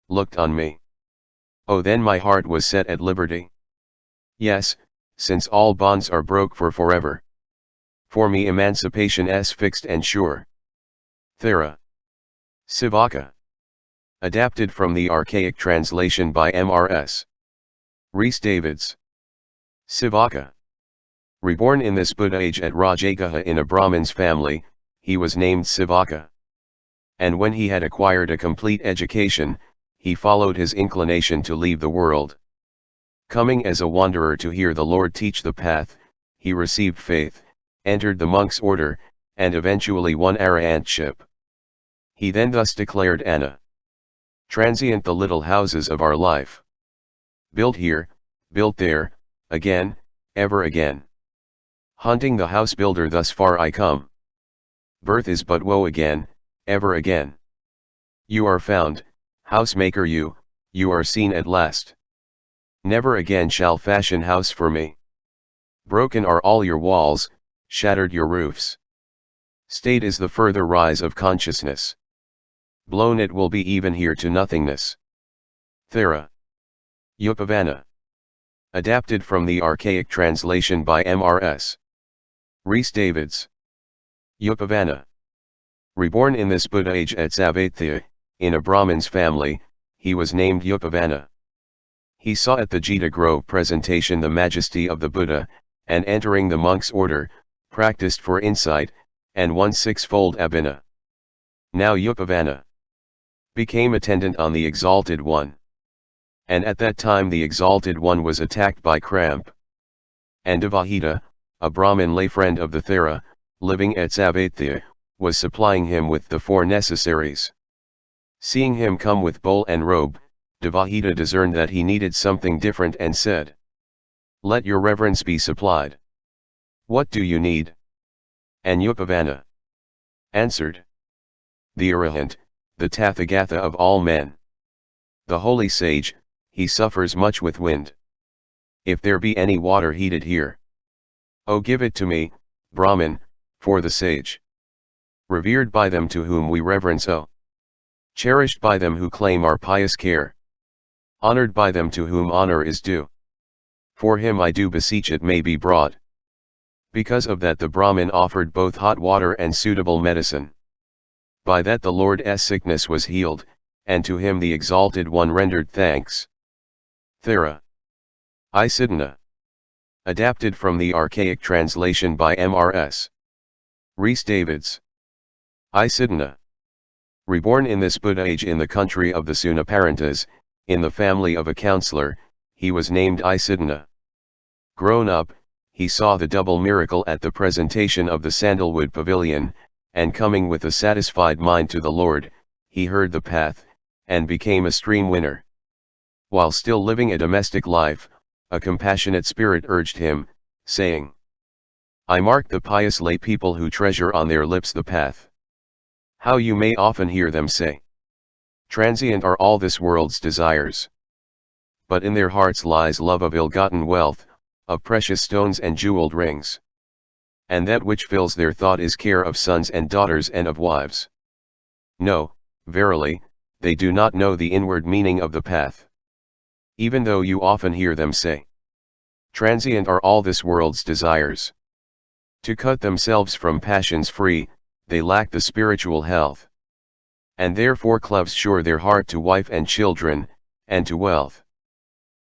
looked on me. Oh, then my heart was set at liberty. Yes, since all bonds are broke for forever. For me emancipation is fixed and sure. Thera. Sivaka. Adapted from the archaic translation by Mrs. Rhys Davids. Sivaka. Reborn in this Buddha age at Rajagaha in a Brahmin's family, he was named Sivaka. And when he had acquired a complete education, he followed his inclination to leave the world. Coming as a wanderer to hear the Lord teach the path, he received faith, entered the monk's order, and eventually won arahantship. He then thus declared Anna. Transient the little houses of our life. Built here, built there, again, ever again. Hunting the house builder thus far I come. Birth is but woe again, ever again. You are found, housemaker you are seen at last. Never again shall fashion house for me. Broken are all your walls, shattered your roofs. State is the further rise of consciousness. Blown it will be even here to nothingness. Thera. Upavana. Adapted from the archaic translation by Mrs. Rhys Davids. Upavana. Reborn in this Buddha age at Savatthi, in a Brahmin's family, he was named Upavana. He saw at the Jita Grove presentation the majesty of the Buddha, and entering the monk's order, practiced for insight, and won sixfold abhina. Now Upavana became attendant on the Exalted One. And at that time the Exalted One was attacked by cramp. And Devahita, a Brahmin lay friend of the Thera, living at Savatthi, was supplying him with the four necessaries. Seeing him come with bowl and robe, Devahita discerned that he needed something different and said, "Let your reverence be supplied. What do you need?" And Upavana answered, "The Arahant, the Tathagatha of all men. The holy sage, he suffers much with wind. If there be any water heated here, oh give it to me, Brahmin, for the sage. Revered by them to whom we reverence, oh. Cherished by them who claim our pious care. Honored by them to whom honor is due. For him I do beseech it may be brought." Because of that the Brahmin offered both hot water and suitable medicine. By that the Lord's sickness was healed, and to him the Exalted One rendered thanks. Thera. Isiddhana. Adapted from the archaic translation by Mrs. Rhys Davids. Isiddhana. Reborn in this Buddha age in the country of the Sunaparantas, in the family of a counselor, he was named Isiddhana. Grown up, he saw the double miracle at the presentation of the sandalwood pavilion, and coming with a satisfied mind to the Lord, he heard the path, and became a stream winner. While still living a domestic life, a compassionate spirit urged him, saying, "I mark the pious lay people who treasure on their lips the path. How you may often hear them say, 'Transient are all this world's desires.' But in their hearts lies love of ill-gotten wealth, of precious stones and jeweled rings. And that which fills their thought is care of sons and daughters and of wives. No, verily, they do not know the inward meaning of the path. Even though you often hear them say, 'Transient are all this world's desires.' To cut themselves from passions free, they lack the spiritual health. And therefore cloves sure their heart to wife and children, and to wealth."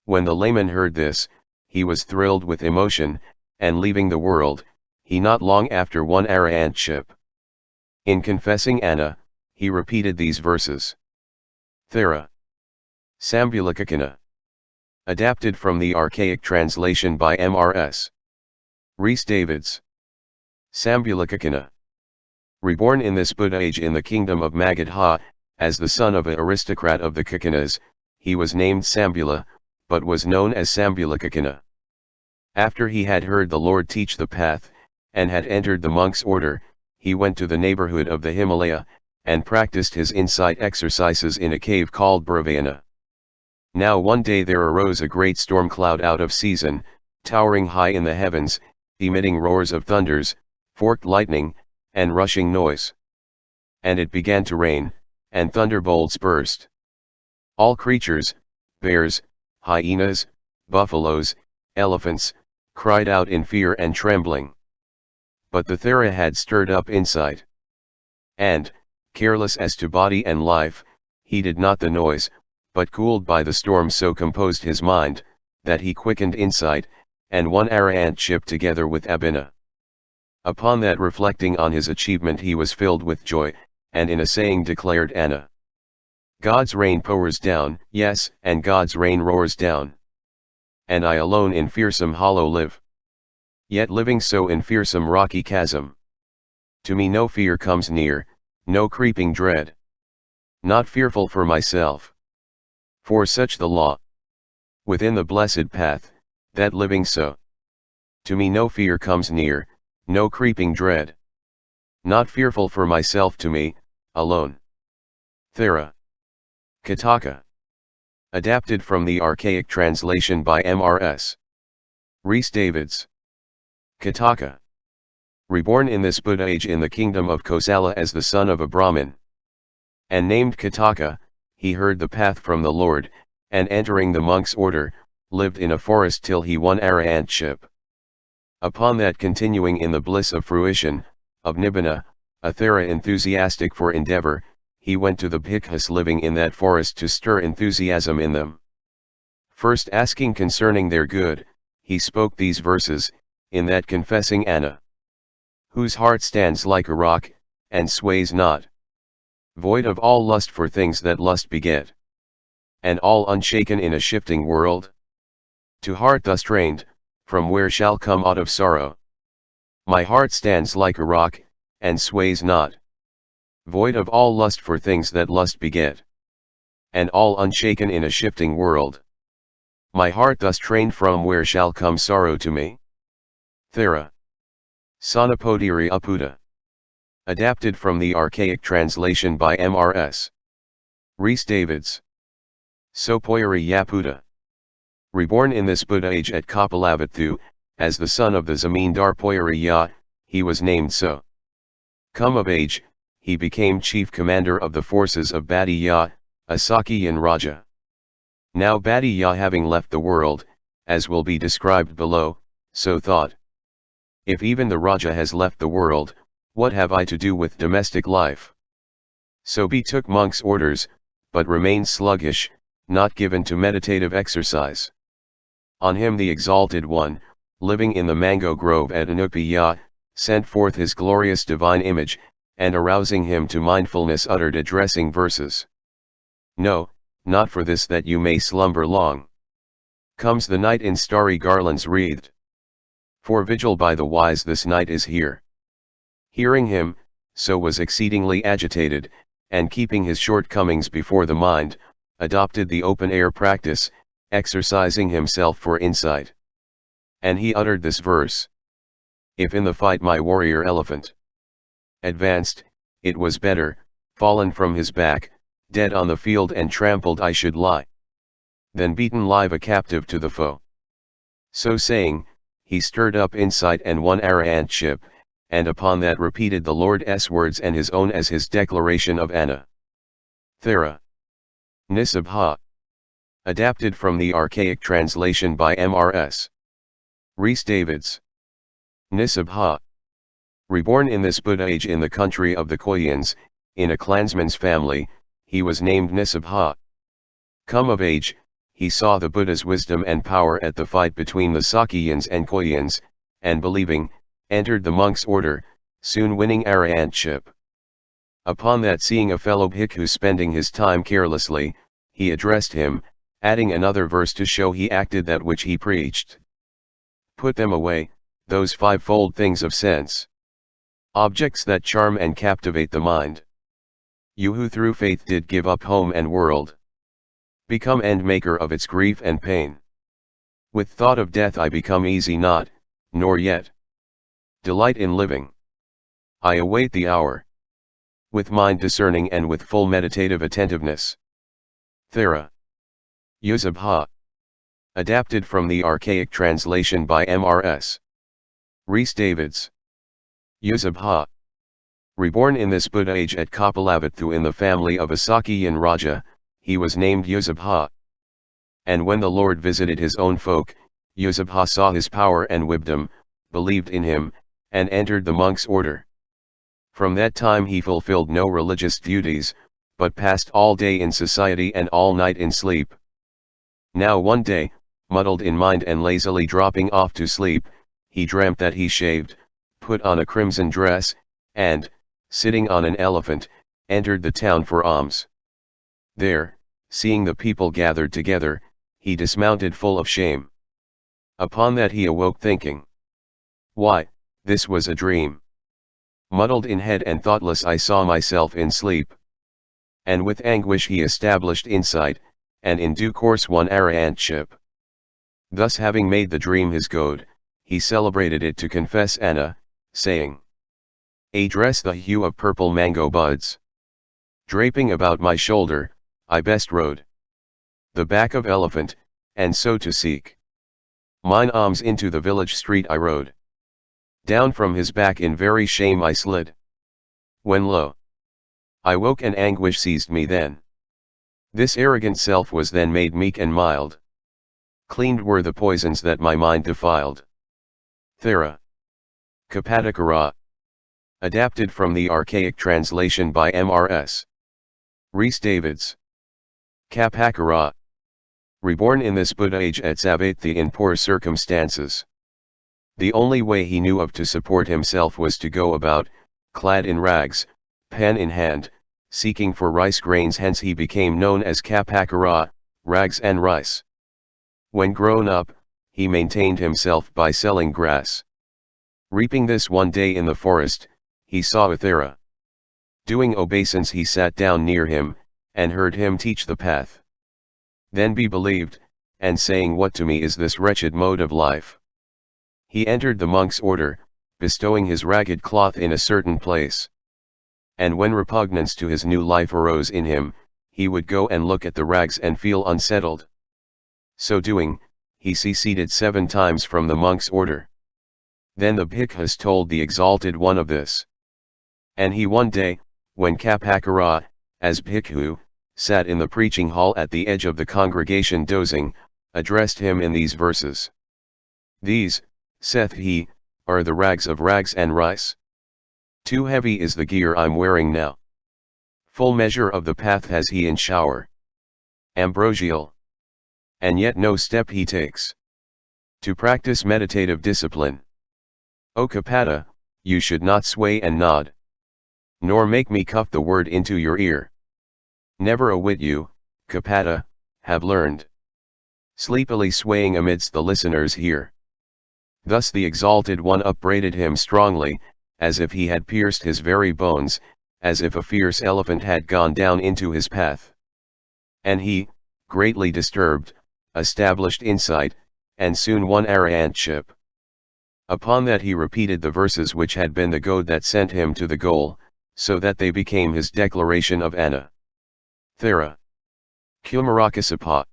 When the layman heard this, he was thrilled with emotion, and leaving the world, he not long after won arahantship. In confessing Anna, he repeated these verses. Thera. Sambulakakana. Adapted from the archaic translation by Mrs. Rhys Davids. Sambulakakana. Reborn in this Buddha age in the kingdom of Magadha, as the son of an aristocrat of the Kakanas, he was named Sambula, but was known as Sambulakakana. After he had heard the Lord teach the path, and had entered the monk's order, he went to the neighborhood of the Himalaya, and practiced his insight exercises in a cave called Brahvayana. Now one day there arose a great storm cloud out of season, towering high in the heavens, emitting roars of thunders, forked lightning, and rushing noise. And it began to rain, and thunderbolts burst. All creatures, bears, hyenas, buffaloes, elephants, cried out in fear and trembling. But the Thera had stirred up insight. And, careless as to body and life, heeded not the noise, but cooled by the storm so composed his mind, that he quickened insight, and won Arahantship together with Abhina. Upon that reflecting on his achievement he was filled with joy, and in a saying declared Anna. God's rain pours down, yes, and God's rain roars down. And I alone in fearsome hollow live. Yet living so in fearsome rocky chasm. To me no fear comes near, no creeping dread. Not fearful for myself. For such the law. Within the blessed path, that living so. To me no fear comes near, no creeping dread. Not fearful for myself to me, alone. Thera. Khuddhaka. Adapted from the archaic translation by Mrs. Rhys Davids. Khuddhaka. Reborn in this Buddha age in the kingdom of Kosala as the son of a Brahmin. And named Khuddhaka, he heard the path from the Lord, and entering the monk's order, lived in a forest till he won Arahantship. Upon that continuing in the bliss of fruition, of Nibbana, a Thera enthusiastic for endeavor, he went to the bhikkhus living in that forest to stir enthusiasm in them. First asking concerning their good, he spoke these verses, in that confessing Anna. Whose heart stands like a rock, and sways not. Void of all lust for things that lust beget. And all unshaken in a shifting world. To heart thus trained, from where shall come aught of sorrow? My heart stands like a rock, and sways not. Void of all lust for things that lust beget. And all unshaken in a shifting world. My heart thus trained, from where shall come sorrow to me? Thera. Soṇa Poṭiriya. Adapted from the archaic translation by Mrs. Rhys Davids. So Poṭiriya. Reborn in this Buddha age at Kapilavatthu, as the son of the zemindar Poṭiriya, he was named so. Come of age, he became chief commander of the forces of Bhaddiya, a Sākiyan rāja. Now Bhaddiya having left the world, as will be described below, so thought. If even the rāja has left the world, what have I to do with domestic life? So betook monk's orders, but remained sluggish, not given to meditative exercise. On him the Exalted One, living in the mango grove at Anupiya, sent forth his glorious divine image, and arousing him to mindfulness uttered addressing verses. No, not for this that you may slumber long. Comes the night in starry garlands wreathed. For vigil by the wise this night is here. Hearing him, so was exceedingly agitated, and keeping his shortcomings before the mind, adopted the open-air practice, exercising himself for insight. And he uttered this verse. If in the fight my warrior elephant advanced, it was better, fallen from his back, dead on the field and trampled I should lie, than beaten live a captive to the foe. So saying, he stirred up insight and won Arahantship, and upon that repeated the Lord's words and his own as his declaration of Anna. Thera. Nisabha. Adapted from the archaic translation by Mrs. Rhys Davids. Nisabha. Reborn in this Buddha age in the country of the Koyans, in a clansman's family, he was named Nisabha. Come of age, he saw the Buddha's wisdom and power at the fight between the Sākiyans and Koyans, and believing, entered the monk's order, soon winning Arahantship. Upon that seeing a fellow bhikkhu spending his time carelessly, he addressed him, adding another verse to show he acted that which he preached. Put them away, those fivefold things of sense. Objects that charm and captivate the mind. You who through faith did give up home and world. Become end maker of its grief and pain. With thought of death I become easy not, nor yet delight in living. I await the hour. With mind discerning and with full meditative attentiveness. Thera. Yuzabha. Adapted from the archaic translation by Mrs. Rhys Davids. Yuzabha. Reborn in this Buddha age at Kapilavatthu in the family of a Sākiyan rāja, he was named Yusabha. And when the Lord visited his own folk, Yusabha saw his power and wisdom, believed in him, and entered the monk's order. From that time he fulfilled no religious duties, but passed all day in society and all night in sleep. Now one day, muddled in mind and lazily dropping off to sleep, he dreamt that he shaved, put on a crimson dress, and, sitting on an elephant, entered the town for alms. There, seeing the people gathered together, he dismounted full of shame. Upon that he awoke thinking, "Why, this was a dream. Muddled in head and thoughtless I saw myself in sleep." And with anguish he established insight, and in due course won arahantship. Thus having made the dream his goad, he celebrated it to confess Anna, saying, "A dress the hue of purple mango buds, draping about my shoulder, I best rode the back of elephant, and so to seek mine alms into the village street I rode. Down from his back in very shame I slid, when lo, I woke and anguish seized me then. This arrogant self was then made meek and mild. Cleaned were the poisons that my mind defiled." Thera. Kapilavatthu. Adapted from the archaic translation by Mrs. Rhys Davids. Kapilavatthu. Reborn in this Buddha age at Savatthi in poor circumstances. The only way he knew of to support himself was to go about, clad in rags, pen in hand, seeking for rice grains, hence he became known as Kapilavatthu, rags and rice. When grown up, he maintained himself by selling grass. Reaping this one day in the forest, he saw Thera doing obeisance. He sat down near him, and heard him teach the path. Then be believed, and saying, "What to me is this wretched mode of life?" He entered the monk's order, bestowing his ragged cloth in a certain place. And when repugnance to his new life arose in him, he would go and look at the rags and feel unsettled. So doing, he seceded 7 times from the monk's order. Then the bhikkhus told the Exalted One of this. And he one day, when Kapilavatthu, as bhikkhu, sat in the preaching hall at the edge of the congregation dozing, addressed him in these verses. "These, saith he, are the rags of rags and rice. Too heavy is the gear I'm wearing now. Full measure of the path has he in shower. Ambrosial. And yet no step he takes to practice meditative discipline. O Kapilavatthu, you should not sway and nod, nor make me cuff the word into your ear. Never a whit you, Kapilavatthu, have learned." Sleepily swaying amidst the listeners here. Thus the Exalted One upbraided him strongly, as if he had pierced his very bones, as if a fierce elephant had gone down into his path. And he, greatly disturbed, established insight, and soon won arahantship. Upon that he repeated the verses which had been the goad that sent him to the goal, so that they became his declaration of Anna. Thera. Khuddhaka Nikàya.